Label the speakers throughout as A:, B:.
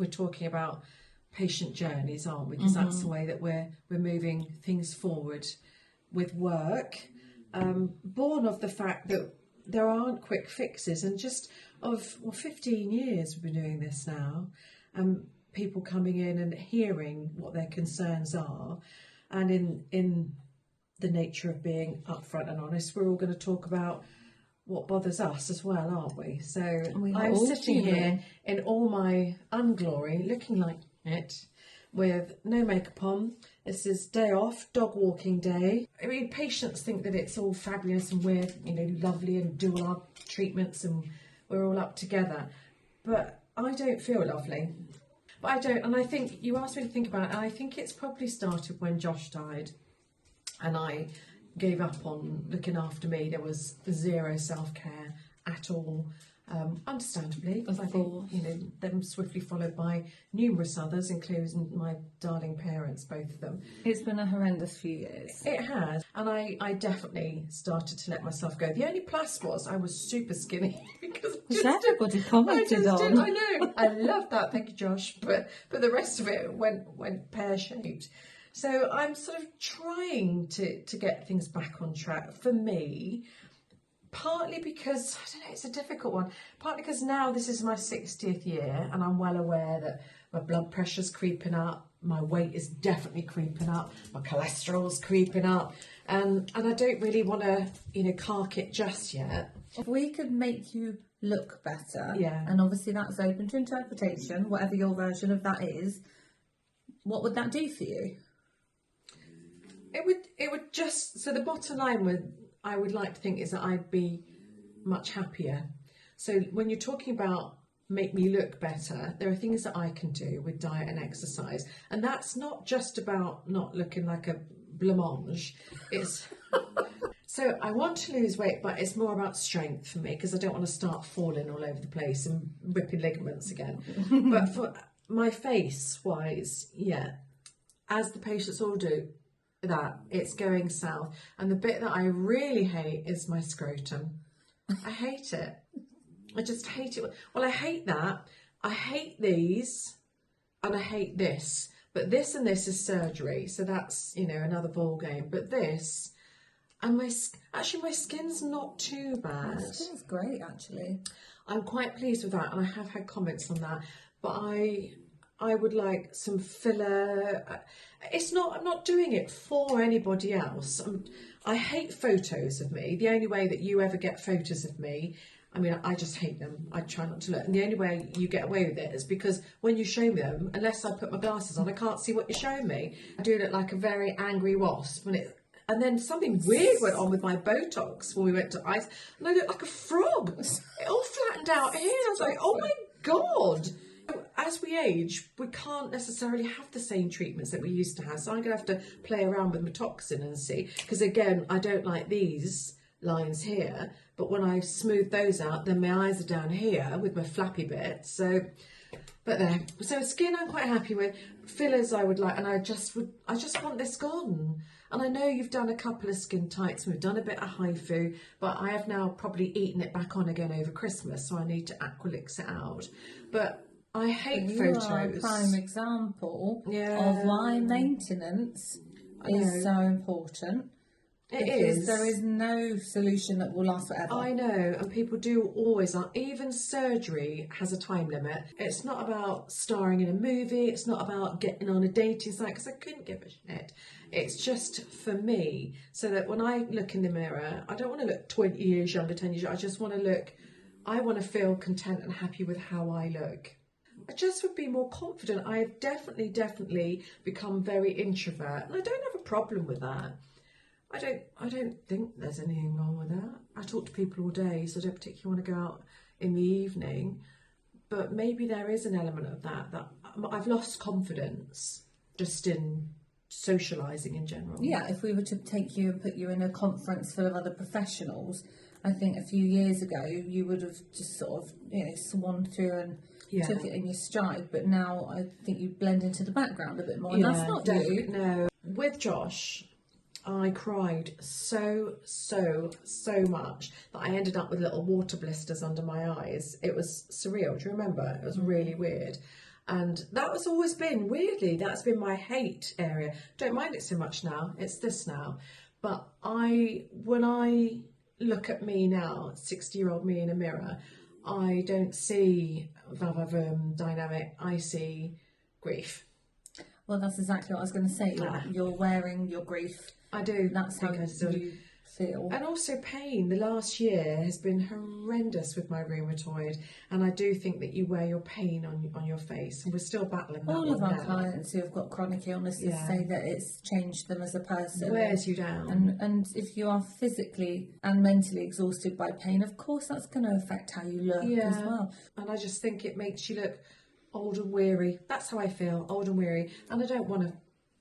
A: we're talking about patient journeys, aren't we? Because that's the way that we're moving things forward with work, born of the fact that there aren't quick fixes, and just of 15 years we've been doing this now, people coming in and hearing what their concerns are, and in the nature of being upfront and honest, we're all going to talk about what bothers us as well, aren't we? So I'm sitting here in all my unglory, looking like it, with no makeup on. This is day off, dog walking day. I mean, patients think that it's all fabulous and we're, lovely and do all our treatments and we're all up together. But I don't feel lovely. But I don't, and I think, you asked me to think about it, and I think it's probably started when Josh died and I gave up on looking after me. There was zero self-care at all. Understandably, because I think them swiftly followed by numerous others, including my darling parents, both of them.
B: It's been a horrendous few years.
A: It has, and I definitely started to let myself go. The only plus was I was super skinny because
B: everybody commented on.
A: I know, I love that. Thank you, Josh. But the rest of it went pear-shaped. So I'm sort of trying to get things back on track for me. Partly because, I don't know, it's a difficult one. Partly because now this is my 60th year and I'm well aware that my blood pressure's creeping up, my weight is definitely creeping up, my cholesterol's creeping up, and I don't really want to, cark it just yet.
B: If we could make you look better,
A: yeah,
B: and obviously that's open to interpretation, whatever your version of that is, what would that do for you?
A: It would just, so the bottom line I would like to think is that I'd be much happier. So when you're talking about make me look better, there are things that I can do with diet and exercise. And that's not just about not looking like a blancmange. It's so I want to lose weight, but it's more about strength for me, because I don't want to start falling all over the place and ripping ligaments again. But for my face wise, yeah, as the patients all do, that it's going south. And the bit that I really hate is my scrotum. I hate it. I just hate it. Well, I hate that. I hate these and I hate this. But this and this is surgery, so that's, another ball game. But this, and my skin's not too bad.
B: My skin's great, actually.
A: I'm quite pleased with that, and I have had comments on that. But I would like some filler. I'm not doing it for anybody else. I hate photos of me. The only way that you ever get photos of me, I just hate them. I try not to look. And the only way you get away with it is because when you show me them, unless I put my glasses on, I can't see what you're showing me. I do look like a very angry wasp. And then something weird went on with my Botox when we went to ice, and I looked like a frog. It all flattened out here. I was like, oh my God. As we age, we can't necessarily have the same treatments that we used to have. So I'm going to have to play around with my toxin and see. Because again, I don't like these lines here. But when I smooth those out, then my eyes are down here with my flappy bit. So skin I'm quite happy with. Fillers I would like, and I just want this gone. And I know you've done a couple of skin tights, and we've done a bit of HIFU, but I have now probably eaten it back on again over Christmas, so I need to Aqualix it out. But I hate photos.
B: You are a prime example of why maintenance is so important.
A: It is.
B: There is no solution that will last forever.
A: I know, and people do always, even surgery has a time limit. It's not about starring in a movie, it's not about getting on a dating site, because I couldn't give a shit. It's just for me, so that when I look in the mirror, I don't want to look 20 years younger, 10 years younger. I want to feel content and happy with how I look. I just would be more confident. I have definitely become very introvert, and I don't have a problem with that. I don't think there's anything wrong with that. I talk to people all day, so I don't particularly want to go out in the evening. But maybe there is an element of that I've lost confidence just in socialising in general.
B: Yeah, if we were to take you and put you in a conference full of other professionals, I think a few years ago you would have just sort of, swanned through and took it in your stride. But now I think you blend into the background a bit more. And that's not you.
A: No. With Josh, I cried so much that I ended up with little water blisters under my eyes. It was surreal. Do you remember? It was really weird. And that has always been, weirdly, that's been my hate area. Don't mind it so much now, it's this now. But when I look at me now, 60-year-old me in a mirror, I don't see va-va-voom dynamic, I see grief.
B: Well, that's exactly what I was going to say. You're wearing your grief.
A: I do.
B: That's how you feel.
A: And also pain. The last year has been horrendous with my rheumatoid, and I do think that you wear your pain on your face, and we're still battling that.
B: All of our clients who have got chronic illnesses say that it's changed them as a person.
A: It wears you down.
B: And if you are physically and mentally exhausted by pain, of course that's going to affect how you look as well.
A: And I just think it makes you look old and weary. That's how I feel, old and weary. And I don't want to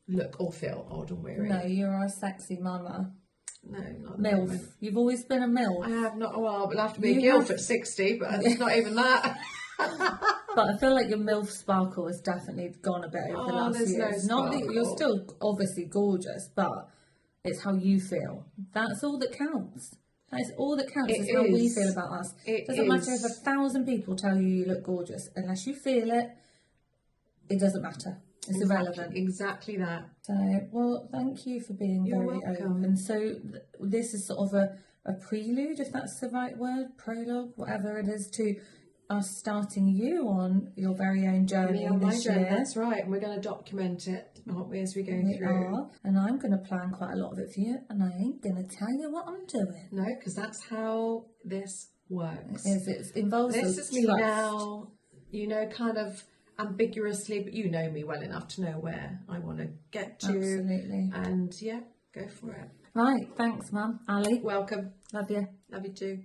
A: look or feel old and weary.
B: No, you're a sexy mama.
A: No, not
B: MILF. You've always been a MILF.
A: I have not. Well, I'll have to be a GILF at 60, but it's not even that.
B: But I feel like your MILF sparkle has definitely gone a bit over the last few years. Not that you're still obviously gorgeous, but it's how you feel. That's all that counts. That's all that counts. Is how we feel about us. It doesn't matter if 1,000 people tell you you look gorgeous. Unless you feel it, it doesn't matter. It's irrelevant.
A: Exactly that.
B: So, well, thank you for being very open. So this is sort of a prelude, if that's the right word, prologue, whatever it is, to us starting you on your very own journey this year.
A: That's right, and we're going to document it, aren't we, as we go through?
B: We are, and I'm going to plan quite a lot of it for you, and I ain't going to tell you what I'm doing.
A: No, because that's how this works.
B: It involves
A: this is me now, kind of ambiguously, but you know me well enough to know where I want to get to.
B: Absolutely.
A: And go for it.
B: Right, thanks, Mum. Ali.
A: Welcome.
B: Love you.
A: Love you too.